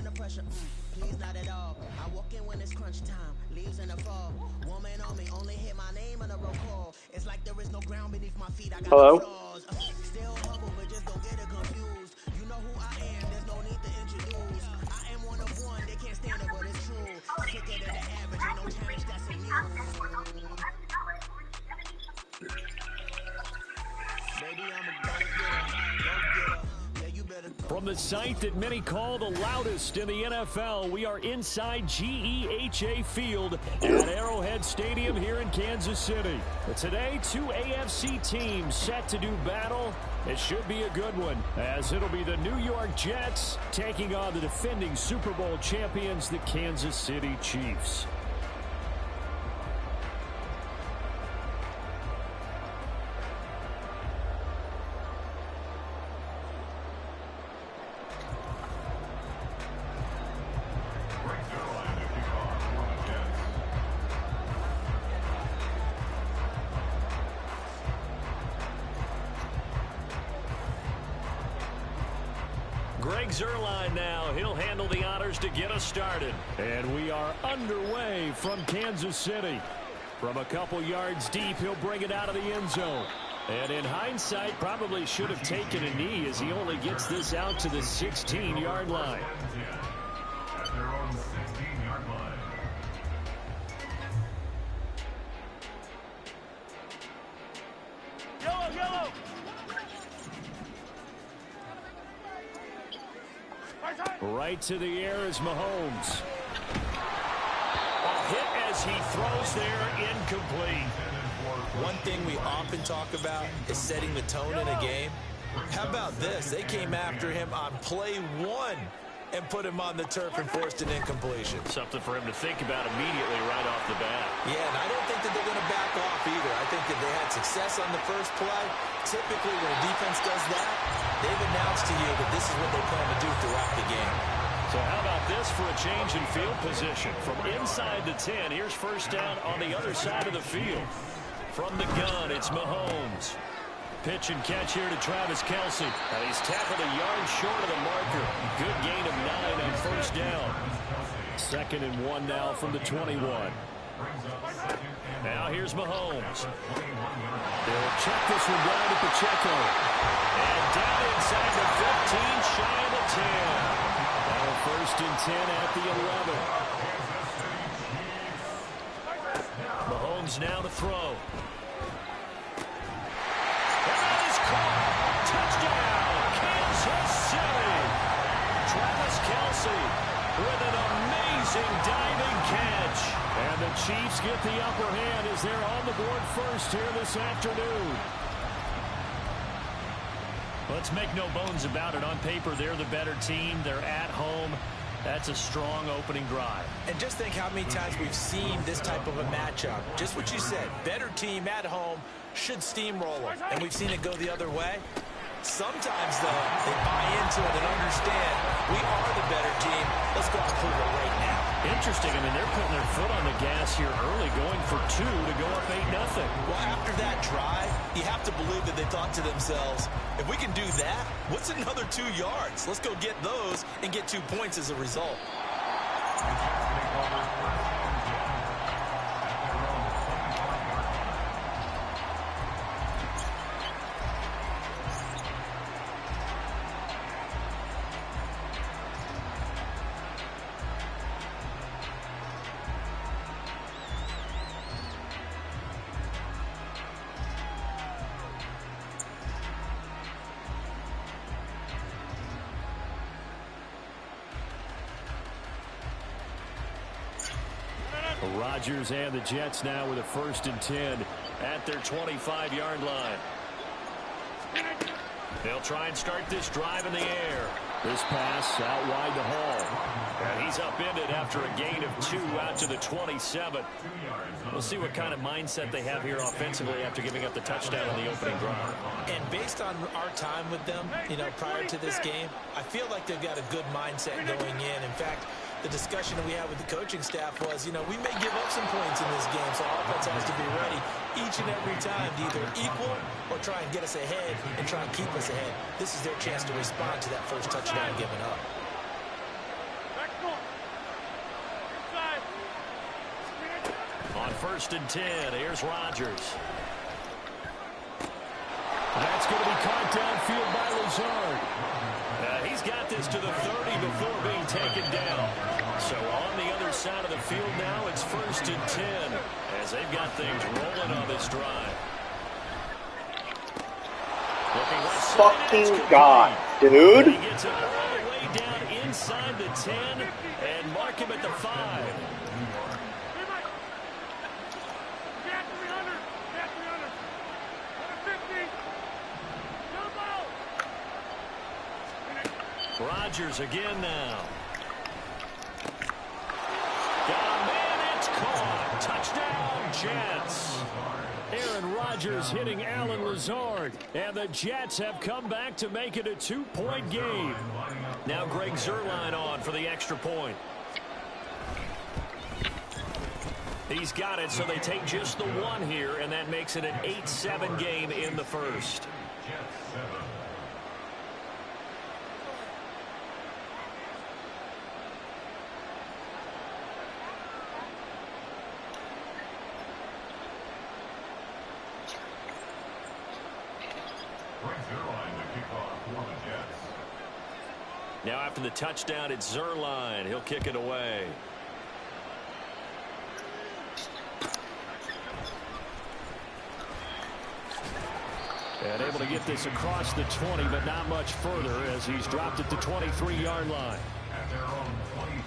Please not at all. I walk in when it's crunch time. Leaves in the fall. Woman on me, only hit my name on a roll call. It's like there is no ground beneath my feet. I got no flaws. Still humble, but just don't get it confused. You know who I am, there's no need to introduce. I am one of one, they can't stand it, but it's true. Sicker than the average, ain't no challenge that's immune. Baby, I'm a go-getter. From the site that many call the loudest in the NFL, we are inside GEHA Field at Arrowhead Stadium here in Kansas City. Today, two AFC teams set to do battle. It should be a good one, as it'll be the New York Jets taking on the defending Super Bowl champions, the Kansas City Chiefs. Zerline now. He'll handle the honors to get us started. And we are underway from Kansas City. From a couple yards deep, he'll bring it out of the end zone. And in hindsight, probably should have taken a knee as he only gets this out to the 16-yard line. Yellow! Right to the air is Mahomes. A hit as he throws there, incomplete. One thing we often talk about is setting the tone in a game. How about this? They came after him on play one and put him on the turf and forced an incompletion. Something for him to think about immediately right off the bat. Yeah, and I don't think that they're going to back off either. I think that they had success on the first play. Typically, when a defense does that, they've announced to you that this is what they plan to do throughout the game. So how about this for a change in field position? From inside the 10, here's first down on the other side of the field. From the gun, it's Mahomes. Pitch and catch here to Travis Kelce. He's tackled a yard short of the marker. Good gain of 9 on first down. 2nd and 1 now from the 21. Now here's Mahomes. They'll check this one down to Pacheco. And down inside the 15, shy of the 10. Now 1st and 10 at the 11. Mahomes now to throw. Touchdown, Kansas City. Travis Kelce with an amazing diving catch. And the Chiefs get the upper hand as they're on the board first here this afternoon. Let's make no bones about it. On paper, they're the better team. They're at home. That's a strong opening drive. And just think how many times we've seen this type of a matchup. Just what you said, better team at home should steamroll them. And we've seen it go the other way. Sometimes, though, they buy into it and understand we are the better team. Let's go out and prove it right now. Interesting. I mean, they're putting their foot on the gas here early, going for 2 to go up 8-0. Well, after that drive, you have to believe that they thought to themselves, if we can do that, what's another 2 yards? Let's go get those and get 2 points as a result. Rodgers and the Jets now with a 1st and 10 at their 25-yard line. They'll try and start this drive in the air. This pass out wide to Hall. And he's upended after a gain of 2 out to the 27. We'll see what kind of mindset they have here offensively after giving up the touchdown on the opening drive. And based on our time with them, prior to this game, I feel like they've got a good mindset going in. In fact, the discussion that we had with the coaching staff was, we may give up some points in this game, so our offense has to be ready each and every time to either equal or try and get us ahead and try and keep us ahead. This is their chance to respond to that first touchdown given up. On 1st and 10, here's Rodgers. That's going to be caught downfield by Lazard. He's got this to the 30 before being taken down. So on the other side of the field now, it's 1st and 10 as they've got things rolling on this drive. Fucking God, dude. He gets it all the way down inside the 10 and mark him at the 5. Rodgers again now. Got a man, it's caught. Touchdown, Jets. Aaron Rodgers hitting Alan Lazard. And the Jets have come back to make it a 2-point game. Now Greg Zuerlein on for the extra point. He's got it, so they take just the 1 here, and that makes it an 8-7 game in the first. Now after the touchdown, it's Zuerlein. He'll kick it away. And able to get this across the 20, but not much further as he's dropped it to 23-yard line.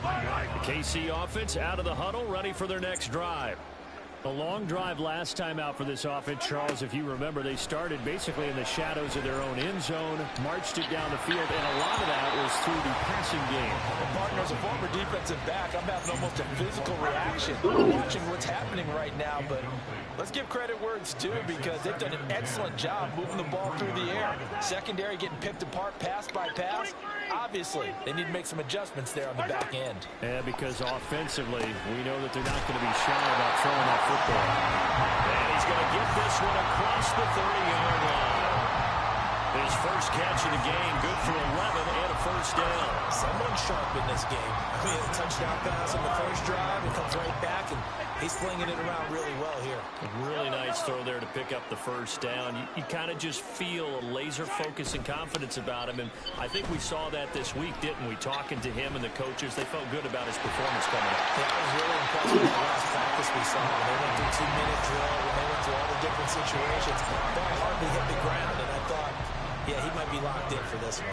The KC offense out of the huddle, ready for their next drive. A long drive last time out for this offense, Charles. If you remember, they started basically in the shadows of their own end zone, marched it down the field, and a lot of that was through the passing game. Well, partner, as a former defensive back, I'm having almost a physical reaction watching what's happening right now, but let's give credit where it's due because they've done an excellent job moving the ball through the air. Secondary getting picked apart pass by pass. Obviously, they need to make some adjustments there on the back end. Yeah, because offensively, we know that they're not going to be shy about throwing that football. And he's going to get this one across the 30-yard line. His first catch of the game, good for 11 and a first down. Someone sharp in this game. We had a touchdown pass on the first drive. It comes right back, and he's flinging it around really well here. A really nice throw there to pick up the first down. You kind of just feel a laser focus and confidence about him, and I think we saw that this week, didn't we? Talking to him and the coaches, they felt good about his performance coming up. Yeah, I was really impressed with the last practice we saw. When they went through 2-minute drill, when they went through all the different situations, ball hardly hit the ground, and I thought, yeah, he might be locked in for this one.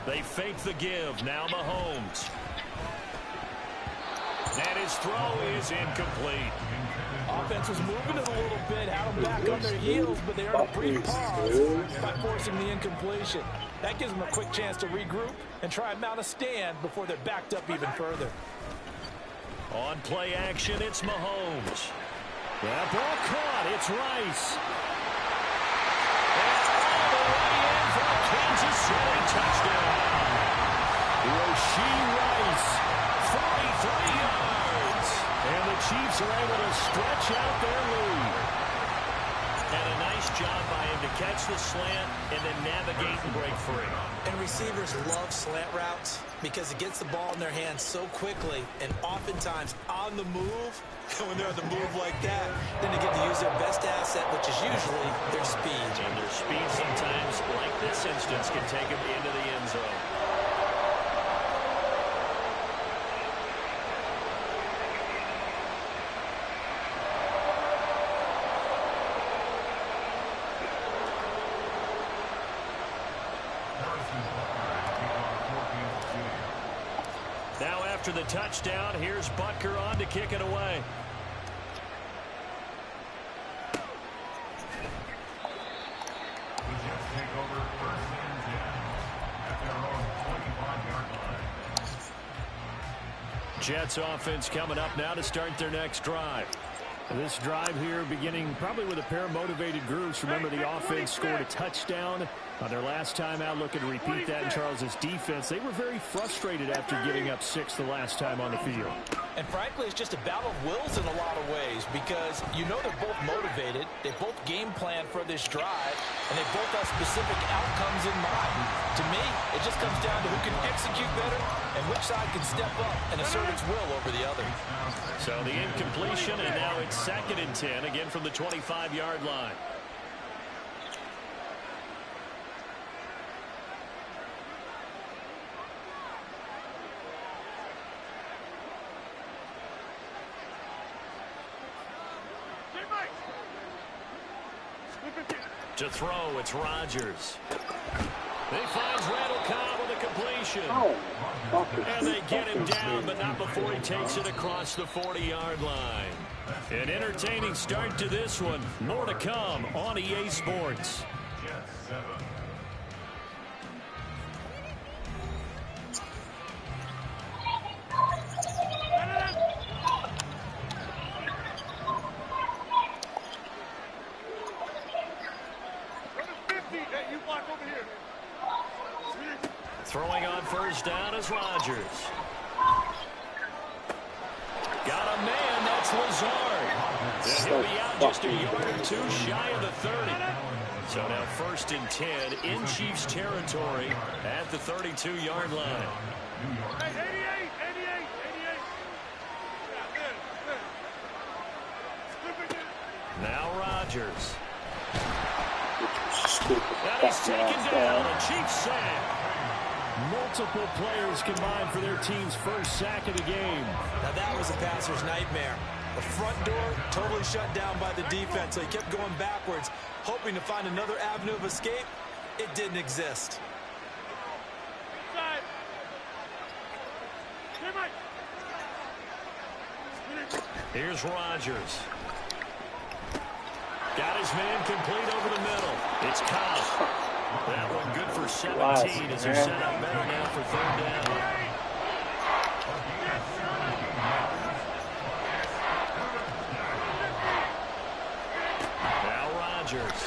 They fake the give. Now Mahomes. And his throw is incomplete. Offense was moving it a little bit, had them back on their heels, but they earned a brief pause by forcing the incompletion. That gives them a quick chance to regroup and try and mount a stand before they're backed up even further. On play action, it's Mahomes. That ball caught. It's Rice. And all the way in for a Kansas City touchdown. Rashee Rice, 43 yards. And the Chiefs are able to stretch out their lead. And a nice job by him to catch the slant and then navigate and break free. And receivers love slant routes because it gets the ball in their hands so quickly and oftentimes on the move. When they're on the move like that, then they get to use their best asset, which is usually their speed. And their speed sometimes, like this instance, can take them into the end zone. Now after the touchdown, here's Butker on to kick it away. Jets offense coming up now to start their next drive. This drive here beginning probably with a pair of motivated groups. Remember, the offense scored a touchdown on their last time out. Looking to repeat that in Charles's defense. They were very frustrated after giving up 6 the last time on the field. And frankly, it's just a battle of wills in a lot of ways because you know they're both motivated. They both game plan for this drive, and they both have specific outcomes in mind. To me, it just comes down to who can execute better and which side can step up and assert its will over the other. So the incompletion, and now it's 2nd and 10, again from the 25-yard line. To throw, it's Rodgers. He finds Randall Cobb with a completion. And they get him down, but not before he takes it across the 40-yard line. An entertaining start to this one. More to come on EA Sports. Throwing on first down is Rodgers. Got a man, that's Lazard. And he'll be out just a yard or two shy of the 30. So now 1st and 10 in Chiefs territory at the 32-yard line. Now Rodgers. And he's taken down, a Chiefs sack. Multiple players combined for their team's first sack of the game. Now that was a passer's nightmare. The front door totally shut down by the defense, so he kept going backwards, hoping to find another avenue of escape. It didn't exist. Here's Rodgers. Got his man complete over the middle. It's Cobb. That one good for 17 as he's set up better now for 3rd down. Now Rodgers.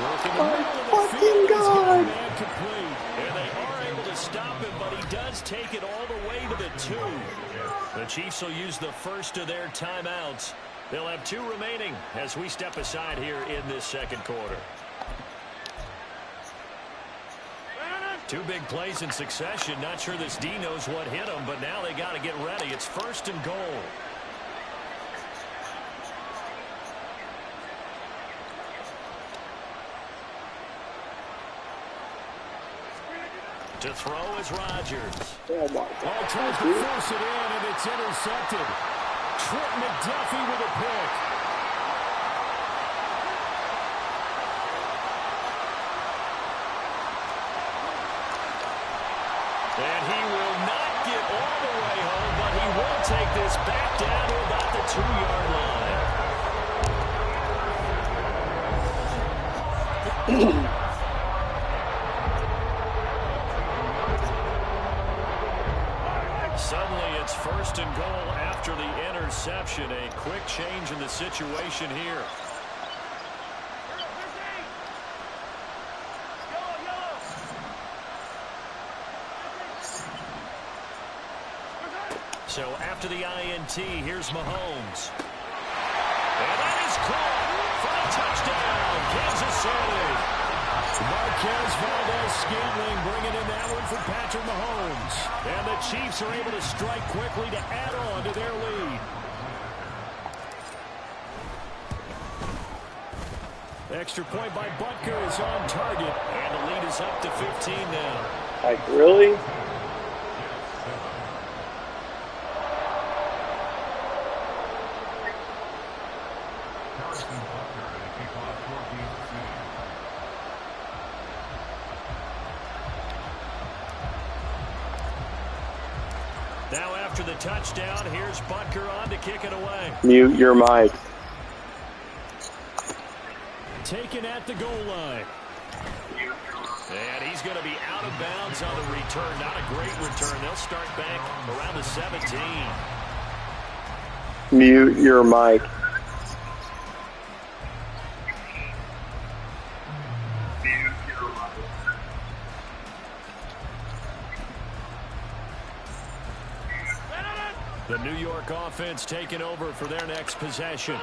Working the middle of the field. He's got a man complete. And they are able to stop him, but he does take it all the way to the 2. The Chiefs will use the first of their timeouts. They'll have 2 remaining as we step aside here in this 2nd quarter. 2 big plays in succession. Not sure this D knows what hit him, but now they got to get ready. It's 1st and goal. To throw is Rodgers. Oh, my God. Tries to force it in, and it's intercepted. Trent McDuffie with a pick. And he will not get all the way home, but he will take this back down to about the 2-yard line. Suddenly it's 1st and goal after the interception. A quick change in the situation here. So after the INT, here's Mahomes. And that is caught for a touchdown, Kansas City. Marquez Valdez-Scantling bringing in that one for Patrick Mahomes. And the Chiefs are able to strike quickly to add on to their lead. Extra point by Butker is on target. And the lead is up to 15 now. Like, really? Now after the touchdown, here's Butker on to kick it away. Mute your mic. Taken at the goal line. And he's going to be out of bounds on the return. Not a great return. They'll start back around the 17. Mute your mic. The New York offense taking over for their next possession.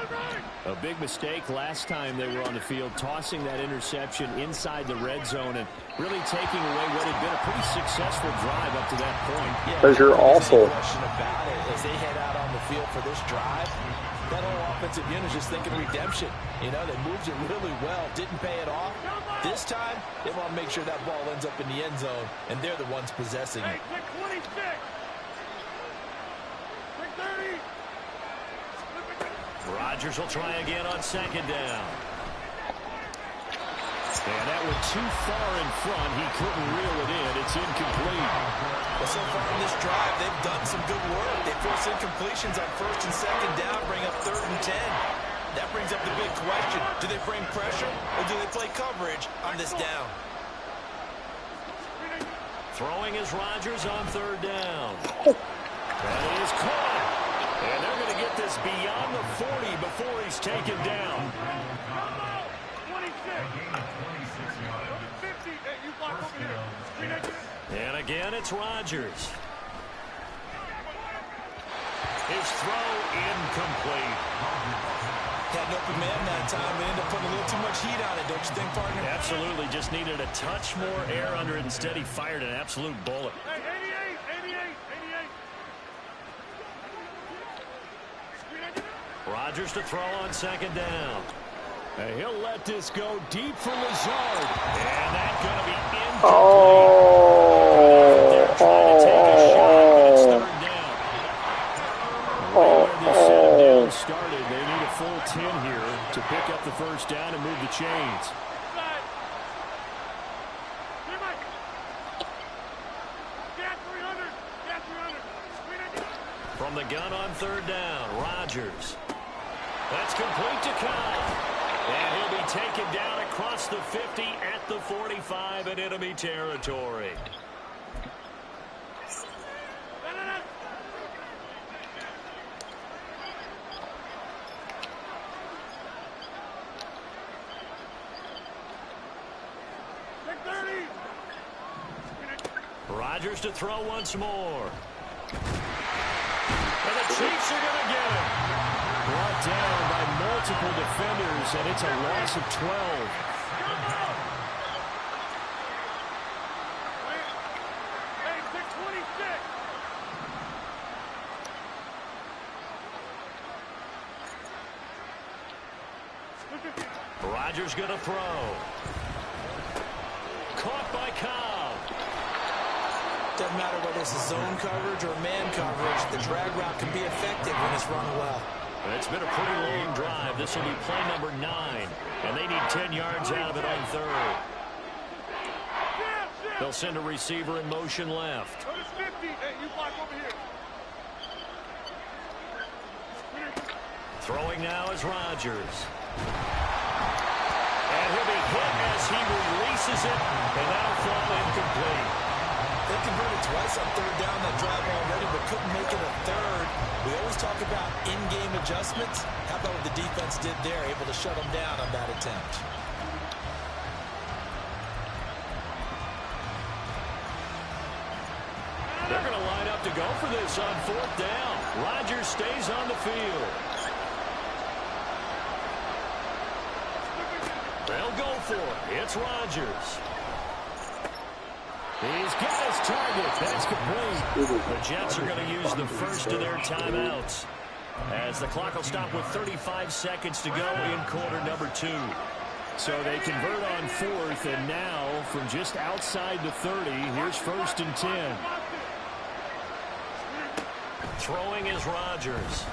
A big mistake last time they were on the field, tossing that interception inside the red zone and really taking away what had been a pretty successful drive up to that point. Because you're awful. No question about it. As they head out on the field for this drive, that whole offensive unit is just thinking redemption. You know, they moved it really well, didn't pay it off. This time, they want to make sure that ball ends up in the end zone, and they're the ones possessing it. Hey, 26. 30. Rodgers will try again on second down. And that went too far in front. He couldn't reel it in. It's incomplete. Well, so far in this drive, they've done some good work. They force incompletions on first and second down, bring up 3rd and 10. That brings up the big question. Do they bring pressure or do they play coverage on this down? Throwing is Rodgers on 3rd down. That is caught. And they're going to get this beyond the 40 before he's taken down. 26. 50. Hey, you block over here. And again, it's Rodgers. His throw incomplete. Had an open man that time. They ended up putting a little too much heat on it, don't you think, partner? Absolutely. Just needed a touch more air under it. Instead, he fired an absolute bullet. Hey, 88. Rodgers to throw on second down. And he'll let this go deep for Lazard. And that's going to be incomplete. They're trying to take a shot, but it's 3rd down. Where this set down started, they need a full 10 here to pick up the first down and move the chains. From the gun on 3rd down, Rodgers. That's complete to Kyle. And he'll be taken down across the 50 at the 45 in enemy territory. Rodgers to throw once more. And the Chiefs are going to get him. Brought down by multiple defenders, and it's a loss of 12. Rodgers going to throw. Caught by Cobb. Doesn't matter whether it's a zone coverage or man coverage, the drag route can be effective when it's run well. It's been a pretty long drive. This will be play number 9, and they need 10 yards out of it on 3rd. They'll send a receiver in motion left. Notice 50. Hey, you block over here. Throwing now is Rodgers. And he'll be hit as he releases it, and that'll fall incomplete. They converted twice on 3rd down that drive already, but couldn't make it a 3rd. We always talk about in-game adjustments. How about what the defense did there, able to shut them down on that attempt? They're going to line up to go for this on 4th down. Rodgers stays on the field. They'll go for it. It's Rodgers. He's got his target. That's complete. The Jets are going to use the first of their timeouts, as the clock will stop with 35 seconds to go in quarter number 2. So they convert on 4th, and now from just outside the 30, here's 1st and 10. Throwing is Rodgers.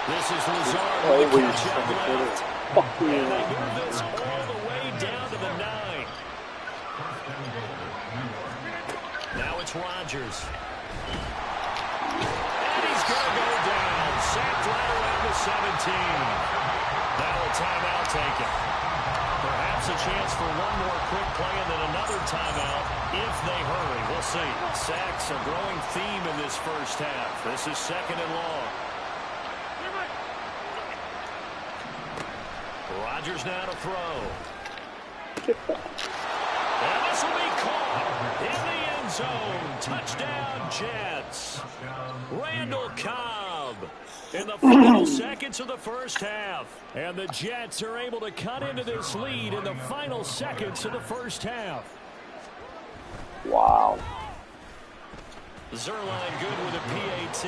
This is Lazard with the catch up left. And they move this all the way down to the 9. Now it's Rodgers. And he's going to go down. Sacked right around the 17. Now a timeout taken. Perhaps a chance for one more quick play and then another timeout if they hurry. We'll see. Sacks a growing theme in this first half. This is 2nd and long. Rodgers now to throw. And this will be caught in the end zone. Touchdown, Jets. Randall Cobb in the final seconds of the first half. And the Jets are able to cut into this lead in the final seconds of the first half. Wow. Zerline good with a PAT.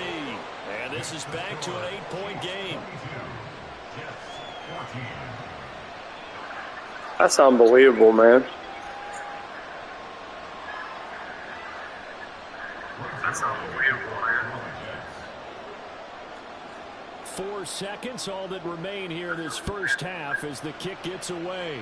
And this is back to an 8-point game. That's unbelievable, man. That's unbelievable, man. 4 seconds, all that remain here in this first half as the kick gets away.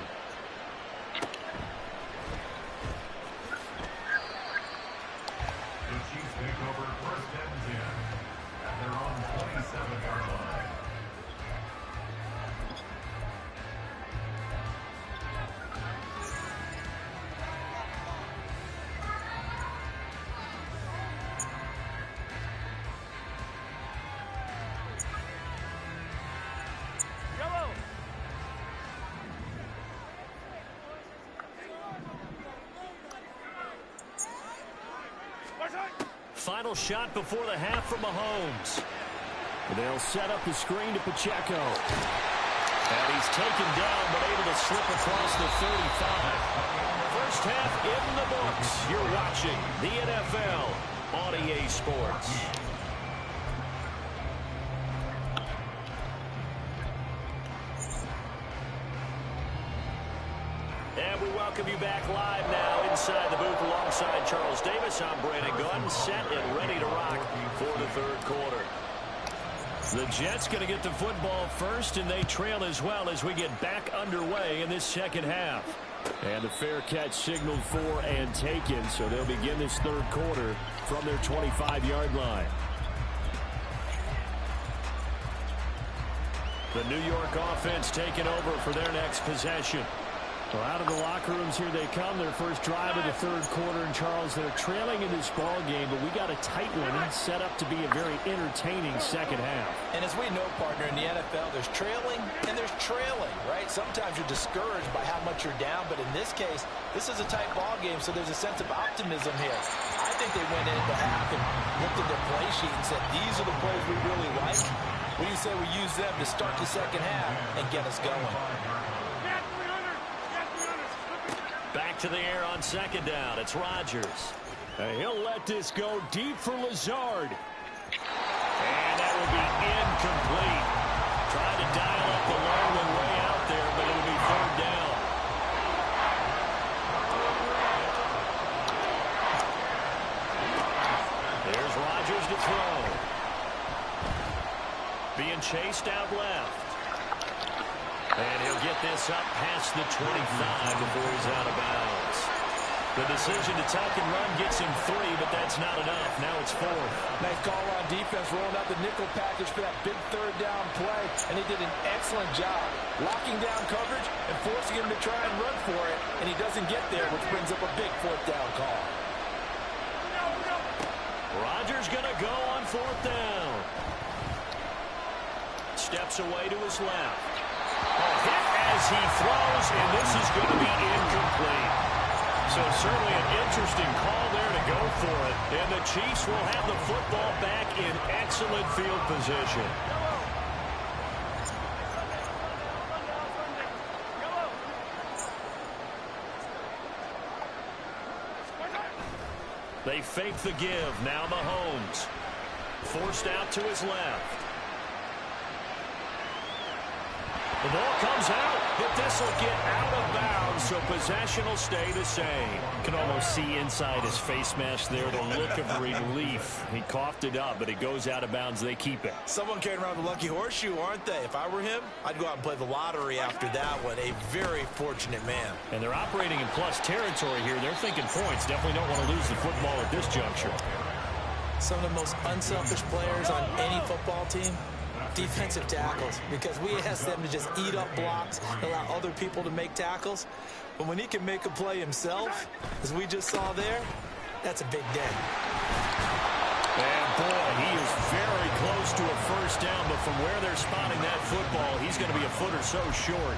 Final shot before the half from Mahomes. They'll set up the screen to Pacheco. And he's taken down but able to slip across the 35. First half in the books. You're watching the NFL on EA Sports. And we welcome you back live now inside the booth alongside Charles Davis. I'm Brandon Gunn, set and ready to rock for the third quarter. The Jets going to get the football first, and they trail as well as we get back underway in this second half. And the fair catch signaled for and taken, so they'll begin this third quarter from their 25-yard line. The New York offense taking over for their next possession. Well, out of the locker rooms here they come. Their first drive of the third quarter. And, Charles, they're trailing in this ball game, but we got a tight one set up to be a very entertaining second half. And as we know, partner, in the NFL, there's trailing and there's trailing, right? Sometimes you're discouraged by how much you're down, but in this case, this is a tight ball game, so there's a sense of optimism here. I think they went into half and looked at their play sheet and said, these are the plays we really like. What do you say we use them to start the second half and get us going? Back to the air on second down. It's Rodgers. He'll let this go deep for Lazard. And that will be incomplete. Trying to dial up the long one way out there, but it'll be third down. There's Rodgers to throw. Being chased out left. And he'll get this up past the 25 before he's out of bounds. The decision to tuck and run gets him 3, but that's not enough. Now it's 4th. Nice call on defense, rolling out the nickel package for that big third down play, and he did an excellent job locking down coverage and forcing him to try and run for it, and he doesn't get there, which brings up a big fourth down call. Rodgers going to go on 4th down. Steps away to his left. Hit as he throws, and this is going to be incomplete. So certainly an interesting call there to go for it. And the Chiefs will have the football back in excellent field position. They fake the give. Now Mahomes. Forced out to his left. The ball comes out, but this will get out of bounds, so possession will stay the same. Can almost see inside his face mask there the look of relief. He coughed it up, but it goes out of bounds. They keep it. Someone carrying around the lucky horseshoe, aren't they? If I were him, I'd go out and play the lottery after that one. A very fortunate man. And they're operating in plus territory here. They're thinking points. Definitely don't want to lose the football at this juncture. Some of the most unselfish players on any football team, defensive tackles, because we ask them to just eat up blocks, allow other people to make tackles. But when he can make a play himself, as we just saw there, that's a big day. And boy, he is very close close to a first down, but from where they're spotting that football, he's going to be a foot or so short.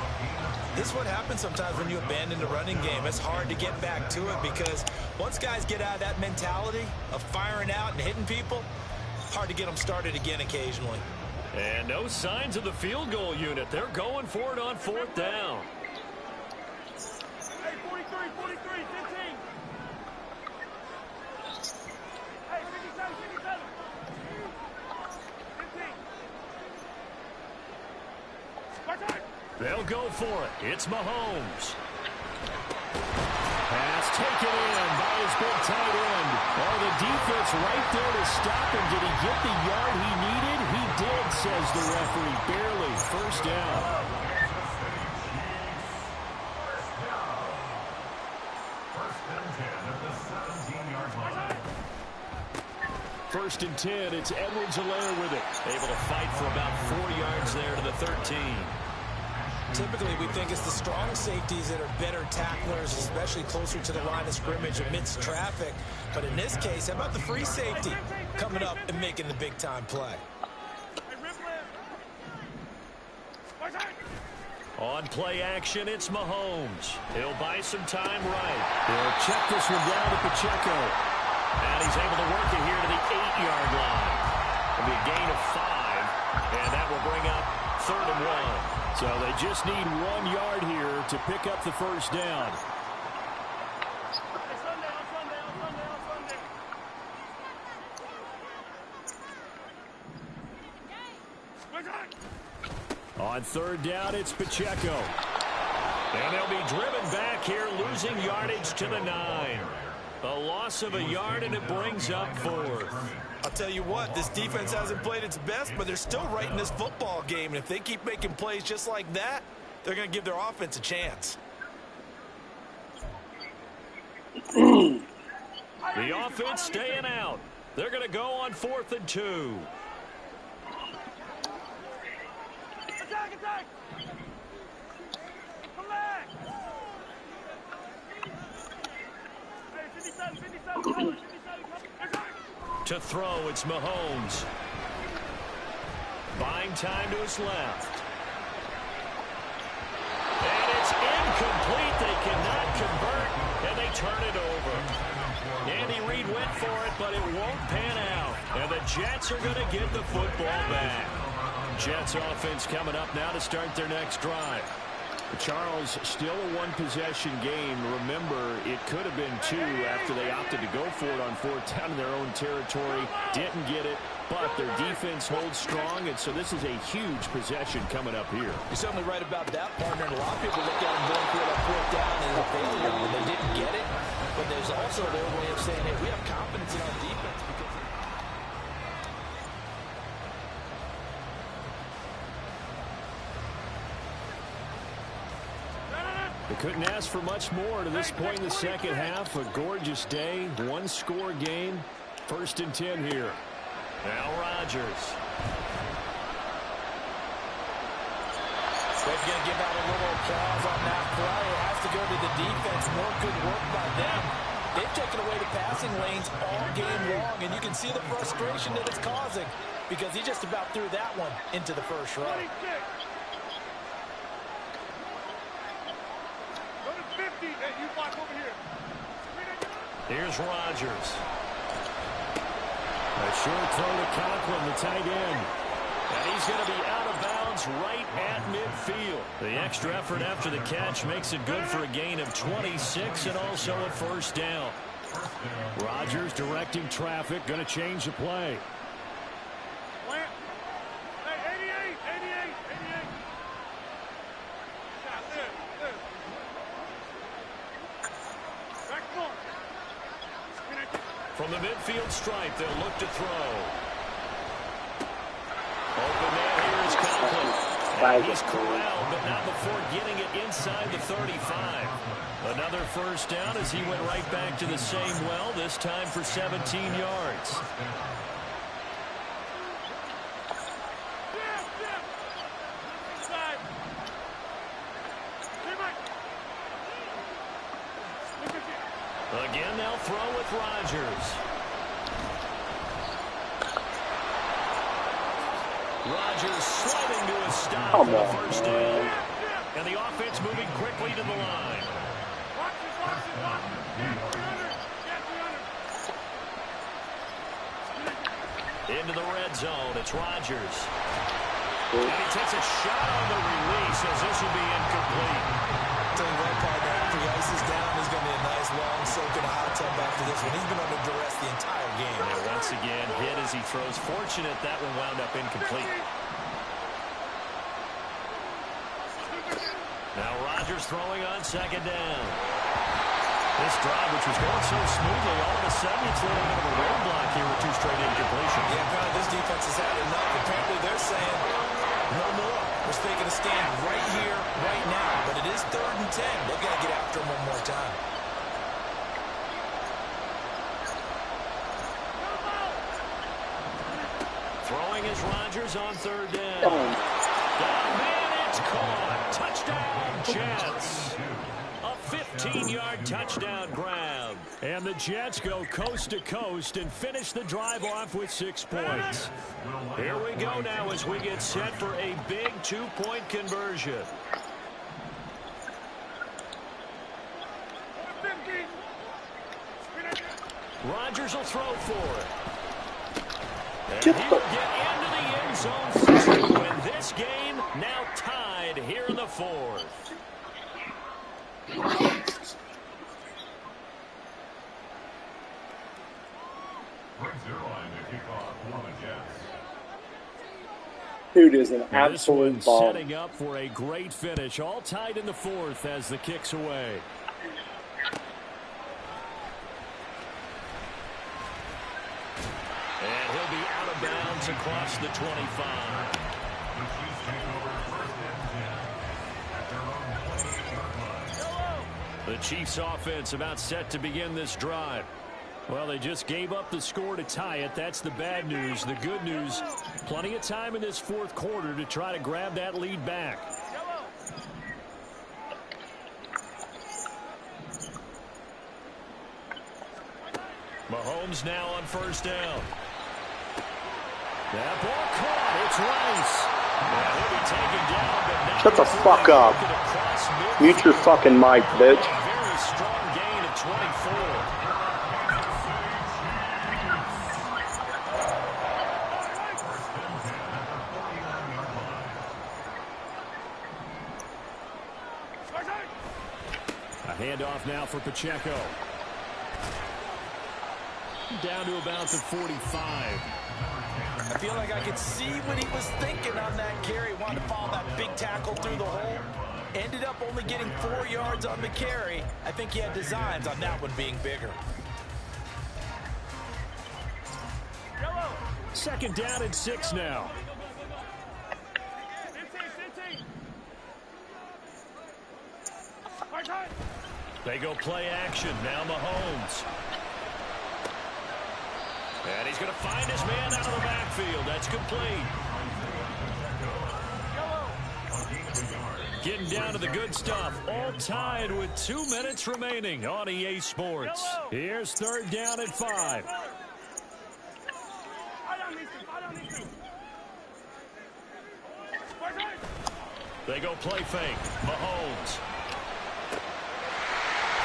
This is what happens sometimes when you abandon the running game. It's hard to get back to it because once guys get out of that mentality of firing out and hitting people, hard to get them started again occasionally. And no signs of the field goal unit. They're going for it on fourth down. Hey, 43, 15. Hey, 57, 57. 15. My time. They'll go for it. It's Mahomes. Pass taken in by his big tight end. Oh, the defense right there to stop him. Did he get the yard he needed? He did, says the referee. Barely. First down. First and 10. It's Edwards-Helaire with it. Able to fight for about 4 yards there to the 13. Typically, we think it's the strong safeties that are better tacklers, especially closer to the line of scrimmage amidst traffic. But in this case, how about the free safety coming up and making the big-time play? On play action, it's Mahomes. He'll buy some time right. He'll check this one down to Pacheco. And he's able to work it here to the 8-yard line. It'll be a gain of 5, and that will bring up 3rd and 1. So they just need 1 yard here to pick up the first down. On 3rd down, it's Pacheco. And they'll be driven back here, losing yardage to the 9. A loss of a yard, and it brings up 4th. I'll tell you what, this defense hasn't played its best, but they're still right in this football game. And if they keep making plays just like that, they're going to give their offense a chance. The offense staying out. They're going to go on 4th and 2. Attack! Come back! Hey, 57. To throw, it's Mahomes. Buying time to his left. And it's incomplete. They cannot convert, and they turn it over. Andy Reid went for it, but it won't pan out. And the Jets are going to get the football back. Jets offense coming up now to start their next drive. Charles, still a one-possession game. Remember, it could have been 2 after they opted to go for it on 4th down in their own territory. Didn't get it, but their defense holds strong, and so this is a huge possession coming up here. You're certainly right about that, partner. And a lot of people look at them going for it on 4th down and a failure when they didn't get it. But there's also their way of saying, hey, we have confidence in our defense because they couldn't ask for much more to this point in the second half. A gorgeous day, 1-score game. 1st and 10 here. Now Rodgers. They're going to give out a little applause on that play. It has to go to the defense. More good work by them. They've taken away the passing lanes all game long, and you can see the frustration that it's causing because he just about threw that one into the first row. Here's Rodgers. A short throw to Conklin, the tight end. And he's going to be out of bounds right at midfield. The extra effort after the catch makes it good for a gain of 26 and also a first down. Rodgers directing traffic, going to change the play. From the midfield stripe, they'll look to throw. Open man here is Conklin. And he's corralled, but not before getting it inside the 35. Another first down as he went right back to the same well, this time for 17 yards. Again, they'll throw with Rodgers. Rodgers sliding to a stop Come for the on, first down. And the offense moving quickly to the line. Watch it, watch it, watch it. Get 300. Get 300. Into the red zone, it's Rodgers. And he takes a shot on the release as this will be incomplete. Tell you what, partner, after he ices down, there's going to be a nice, long, soaking hot tub after this one. He's been under duress the entire game. And once again, hit as he throws. Fortunate that one wound up incomplete. Now Rodgers throwing on second down. This drive, which was going so smoothly, all of a sudden it's running into a roadblock here with 2 straight incompletions. Yeah, apparently this defense has had enough. Apparently they're saying, no more. We're taking a stand right here, right now. But it is 3rd and 10. They've got to get after him one more time. Throwing is Rodgers on 3rd down. Man, it's caught. Touchdown, Jets. A 15-yard touchdown grab. And the Jets go coast to coast and finish the drive off with 6 points. Here we go now as we get set for a big 2-point conversion. 50. Rodgers will throw for it. And Get he'll the- get into the end zone to win this game, now tied here in the 4th. Dude is an This absolute one's bomb. setting up for a great finish. All tied in the 4th as the kick's away. And he'll be out of bounds across the 25. The Chiefs offense about set to begin this drive. Well, they just gave up the score to tie it. That's the bad news. The good news, plenty of time in this 4th quarter to try to grab that lead back. Mahomes now on 1st down. That ball caught. It's Rice. And he'll be taken down, but not Shut the before fuck they up. make it across midfield. Mute your fucking mic, bitch. A very strong gain of 24. A handoff now for Pacheco. Down to about the 45. I feel like I could see what he was thinking on that carry. Wanted to follow that big tackle through the hole. Ended up only getting 4 yards on the carry. I think he had designs on that one being bigger. 2nd down and 6 now. They go play action. Now Mahomes. And he's going to find his man out of the backfield. That's complete. Getting down to the good stuff. All tied with 2 minutes remaining on EA Sports. Here's 3rd down and 5. They go play fake. Mahomes.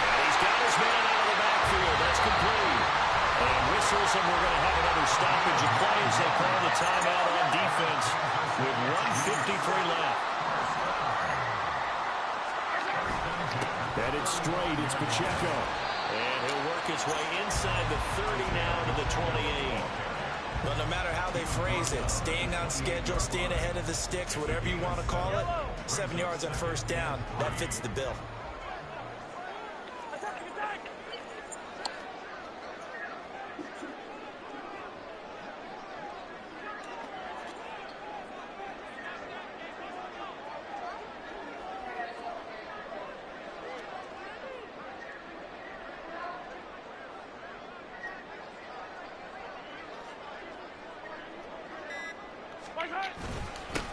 And he's got his man out of the backfield. That's complete. And whistles, and we're going to have another stoppage of play as they call the timeout on defense with 1:53 left. And it's straight. It's Pacheco. And he'll work his way inside the 30 now to the 28. But no matter how they phrase it, staying on schedule, staying ahead of the sticks, whatever you want to call it, 7 yards on 1st down, that fits the bill.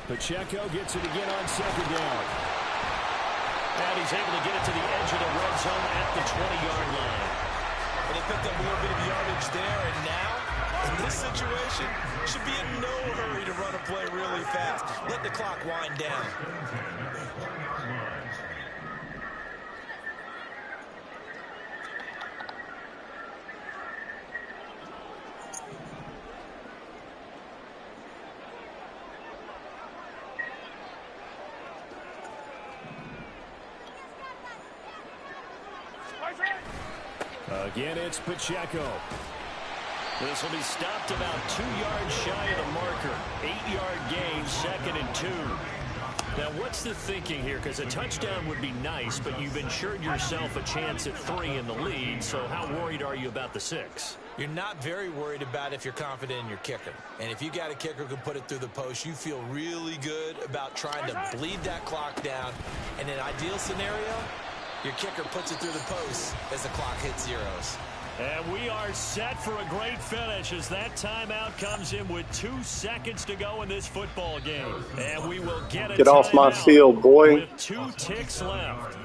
Pacheco gets it again on 2nd down. And he's able to get it to the edge of the red zone at the 20-yard line. But they picked up a little bit of yardage there, and now In this situation, should be in no hurry to run a play really fast. Let the clock wind down. Again, it's Pacheco. This will be stopped about 2 yards shy of the marker. 8-yard gain, 2nd and 2. Now, what's the thinking here? Because a touchdown would be nice, but you've ensured yourself a chance at 3 in the lead, so how worried are you about the 6? You're not very worried about if you're confident in your kicker. And if you got a kicker who can put it through the post, you feel really good about trying to bleed that clock down. In an ideal scenario, your kicker puts it through the post as the clock hits zeros. And we are set for a great finish as that timeout comes in with 2 seconds to go in this football game. And we will get a Get off my field, boy. with 2 ticks left.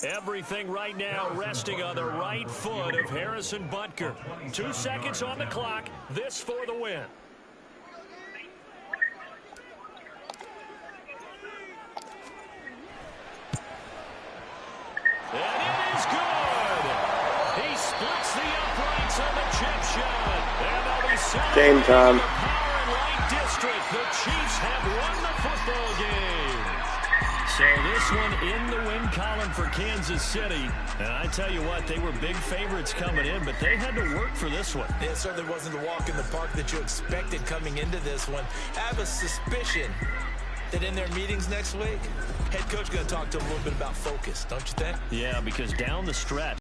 Everything right now resting on the right foot of Harrison Butker. 2 seconds on the clock. This for the win. And it is good. He splits the uprights on the chip shot. And they'll be set Game time. in the Power and Light District. The Chiefs have won the football game. So this one in the win column for Kansas City. And I tell you what, they were big favorites coming in, but they had to work for this one. It certainly wasn't the walk in the park that you expected coming into this one. I have a suspicion that in their meetings next week, head coach going to talk to them a little bit about focus, don't you think? Yeah, because down the stretch,